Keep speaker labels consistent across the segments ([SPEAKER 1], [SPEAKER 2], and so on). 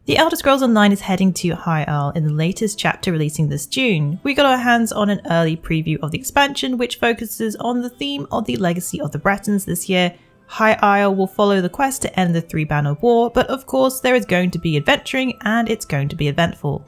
[SPEAKER 1] The Elder Scrolls Online is heading to High Isle in the latest chapter releasing this June. We got our hands on an early preview of the expansion which focuses on the theme of the legacy of the Bretons this year. High Isle will follow the quest to end the Three-Banner War, but of course there is going to be adventuring and it's going to be eventful.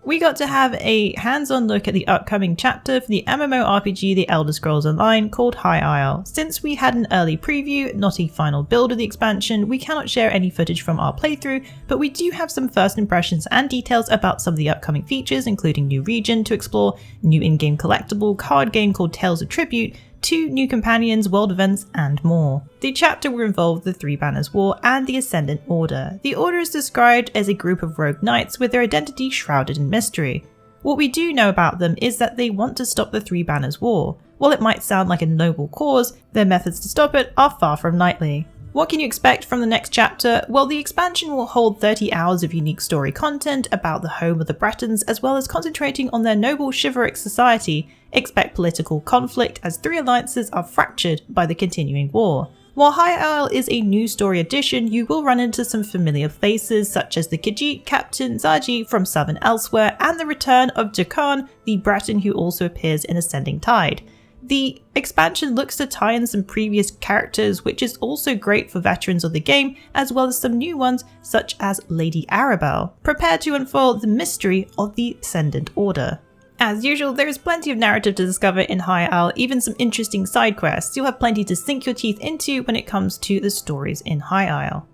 [SPEAKER 1] We got to have a hands-on look at the upcoming chapter for the MMORPG The Elder Scrolls Online called High Isle. Since we had an early preview, not a final build of the expansion, we cannot share any footage from our playthrough, but we do have some first impressions and details about some of the upcoming features, including new region to explore, new in-game collectible card game called Tales of Tribute, 2 new companions, world events, and more. The chapter will involve the Three Banners War and the Ascendant Order. The Order is described as a group of rogue knights with their identity shrouded in mystery. What we do know about them is that they want to stop the Three Banners War. While it might sound like a noble cause, their methods to stop it are far from knightly. What can you expect from the next chapter? Well, the expansion will hold 30 hours of unique story content about the home of the Bretons, as well as concentrating on their noble chivalric society. Expect political conflict as 3 alliances are fractured by the continuing war. While High Isle is a new story addition, you will run into some familiar faces such as the Khajiit Captain Zaji from Southern Elsewhere and the return of Jakan, the Breton who also appears in Ascending Tide. The expansion looks to tie in some previous characters, which is also great for veterans of the game, as well as some new ones such as Lady Arabelle. Prepare to unfold the mystery of the Ascendant Order. As usual, there is plenty of narrative to discover in High Isle, even some interesting side quests. You'll have plenty to sink your teeth into when it comes to the stories in High Isle.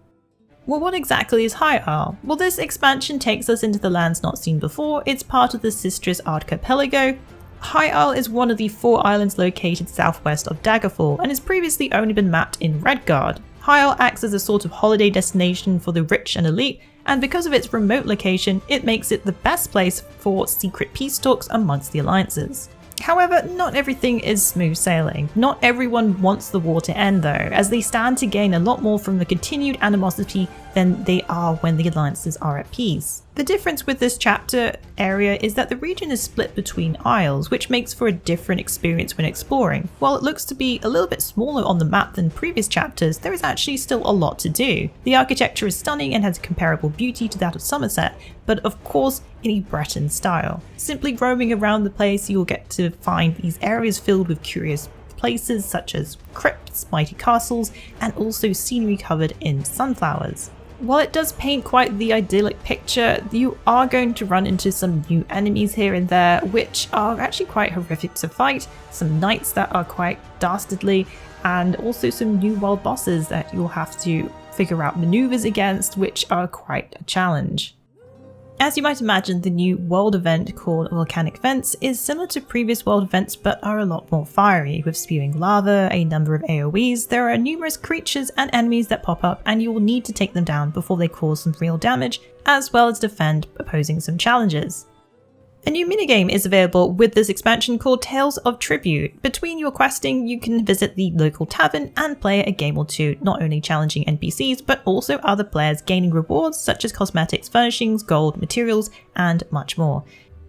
[SPEAKER 1] Well, what exactly is High Isle? Well, this expansion takes us into the lands not seen before. It's part of the Sistris Archipelago. High Isle is one of the 4 islands located southwest of Daggerfall and has previously only been mapped in Redguard. High Isle acts as a sort of holiday destination for the rich and elite, and because of its remote location, it makes it the best place for secret peace talks amongst the alliances. However, not everything is smooth sailing. Not everyone wants the war to end though, as they stand to gain a lot more from the continued animosity than they are when the alliances are at peace. The difference with this chapter area is that the region is split between isles, which makes for a different experience when exploring. While it looks to be a little bit smaller on the map than previous chapters, there is actually still a lot to do. The architecture is stunning and has comparable beauty to that of Somerset, but of course in a Breton style. Simply roaming around the place, you'll get to find these areas filled with curious places such as crypts, mighty castles, and also scenery covered in sunflowers. While it does paint quite the idyllic picture, you are going to run into some new enemies here and there, which are actually quite horrific to fight, some knights that are quite dastardly, and also some new wild bosses that you'll have to figure out maneuvers against, which are quite a challenge. As you might imagine, the new world event called Volcanic Vents is similar to previous world events but are a lot more fiery, with spewing lava, a number of AoEs. There are numerous creatures and enemies that pop up and you will need to take them down before they cause some real damage, as well as defend, posing some challenges. A new minigame is available with this expansion called Tales of Tribute. Between your questing, you can visit the local tavern and play a game or two, not only challenging NPCs, but also other players, gaining rewards such as cosmetics, furnishings, gold, materials, and much more.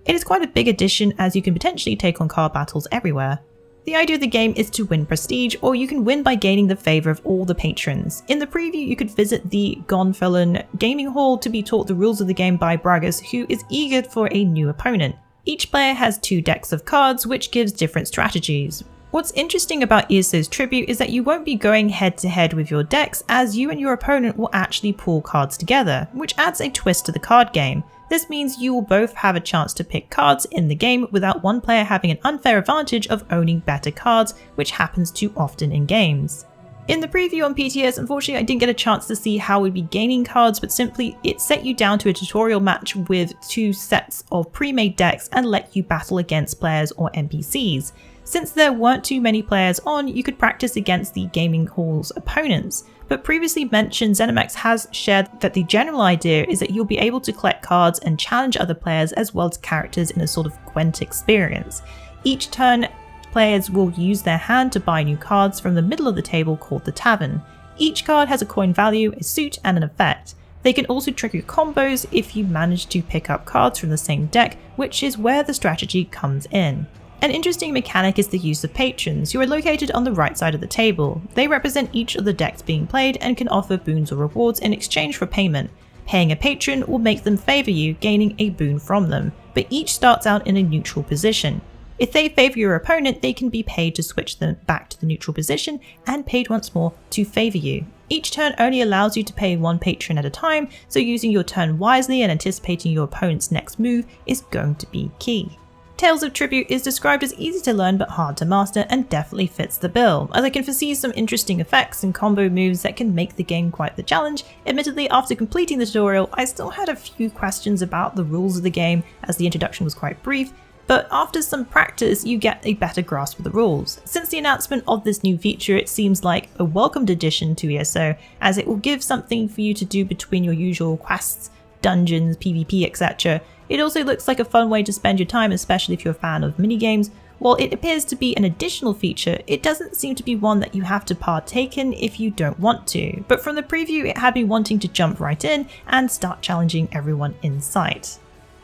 [SPEAKER 1] It is quite a big addition as you can potentially take on card battles everywhere. The idea of the game is to win prestige, or you can win by gaining the favour of all the patrons. In the preview, you could visit the Gonfelon Gaming Hall to be taught the rules of the game by Bragas, who is eager for a new opponent. Each player has 2 decks of cards, which gives different strategies. What's interesting about Iso's Tribute is that you won't be going head to head with your decks, as you and your opponent will actually pool cards together, which adds a twist to the card game. This means you will both have a chance to pick cards in the game without one player having an unfair advantage of owning better cards, which happens too often in games. In the preview on PTS, unfortunately I didn't get a chance to see how we'd be gaining cards, but simply it set you down to a tutorial match with 2 sets of pre-made decks and let you battle against players or NPCs. Since there weren't too many players on, you could practice against the gaming hall's opponents. But previously mentioned, ZeniMax has shared that the general idea is that you'll be able to collect cards and challenge other players as well as characters in a sort of Gwent experience. Each turn, players will use their hand to buy new cards from the middle of the table called the Tavern. Each card has a coin value, a suit, and an effect. They can also trigger combos if you manage to pick up cards from the same deck, which is where the strategy comes in. An interesting mechanic is the use of patrons, who are located on the right side of the table. They represent each of the decks being played and can offer boons or rewards in exchange for payment. Paying a patron will make them favour you, gaining a boon from them, but each starts out in a neutral position. If they favour your opponent, they can be paid to switch them back to the neutral position and paid once more to favour you. Each turn only allows you to pay one patron at a time, so using your turn wisely and anticipating your opponent's next move is going to be key. Tales of Tribute is described as easy to learn but hard to master, and definitely fits the bill, as I can foresee some interesting effects and combo moves that can make the game quite the challenge. Admittedly, after completing the tutorial, I still had a few questions about the rules of the game, as the introduction was quite brief, but after some practice you get a better grasp of the rules. Since the announcement of this new feature, it seems like a welcomed addition to ESO, as it will give something for you to do between your usual quests, dungeons, PvP, etc. It also looks like a fun way to spend your time, especially if you're a fan of minigames. While it appears to be an additional feature, it doesn't seem to be one that you have to partake in if you don't want to, but from the preview it had me wanting to jump right in and start challenging everyone in sight.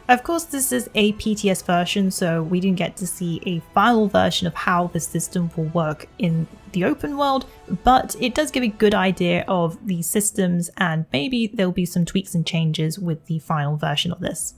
[SPEAKER 1] Of course, this is a PTS version, so we didn't get to see a final version of how the system will work in the open world, but it does give a good idea of the systems, and maybe there'll be some tweaks and changes with the final version of this.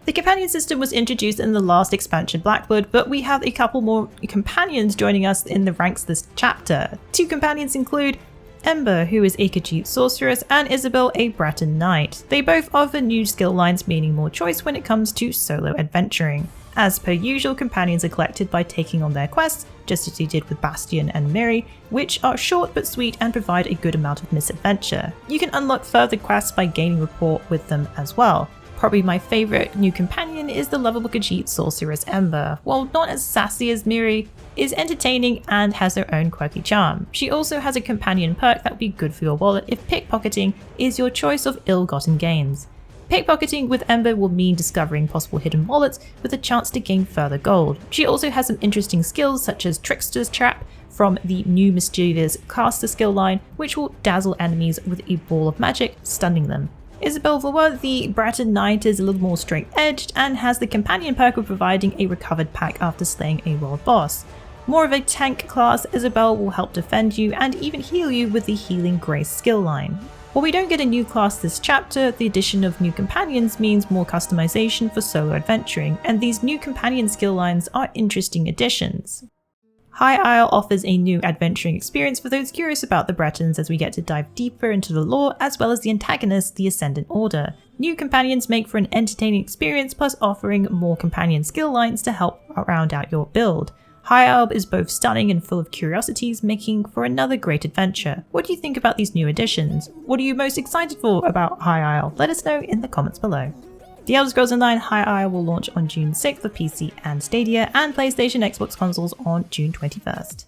[SPEAKER 1] The companion system was introduced in the last expansion Blackwood, but we have a couple more companions joining us in the ranks this chapter. Two companions include Ember, who is a Khajiit sorceress, and Isobel, a Breton knight. They both offer new skill lines, meaning more choice when it comes to solo adventuring. As per usual, companions are collected by taking on their quests, just as you did with Bastion and Miri, which are short but sweet and provide a good amount of misadventure. You can unlock further quests by gaining rapport with them as well. Probably my favourite new companion is the lovable Khajiit sorceress Ember. While not as sassy as Miri, is entertaining and has her own quirky charm. She also has a companion perk that would be good for your wallet if pickpocketing is your choice of ill-gotten gains. Pickpocketing with Ember will mean discovering possible hidden wallets with a chance to gain further gold. She also has some interesting skills such as Trickster's Trap from the new mischievous caster skill line, which will dazzle enemies with a ball of magic, stunning them. Isobel Vauer, the Breton knight, is a little more straight-edged and has the companion perk of providing a recovered pack after slaying a world boss. More of a tank class, Isobel will help defend you and even heal you with the Healing Grace skill line. While we don't get a new class this chapter, the addition of new companions means more customization for solo adventuring, and these new companion skill lines are interesting additions. High Isle offers a new adventuring experience for those curious about the Bretons, as we get to dive deeper into the lore as well as the antagonist, the Ascendant Order. New companions make for an entertaining experience, plus offering more companion skill lines to help round out your build. High Isle is both stunning and full of curiosities, making for another great adventure. What do you think about these new additions? What are you most excited for about High Isle? Let us know in the comments below. The Elder Scrolls Online High Isle will launch on June 6th for PC and Stadia, and PlayStation Xbox consoles on June 21st.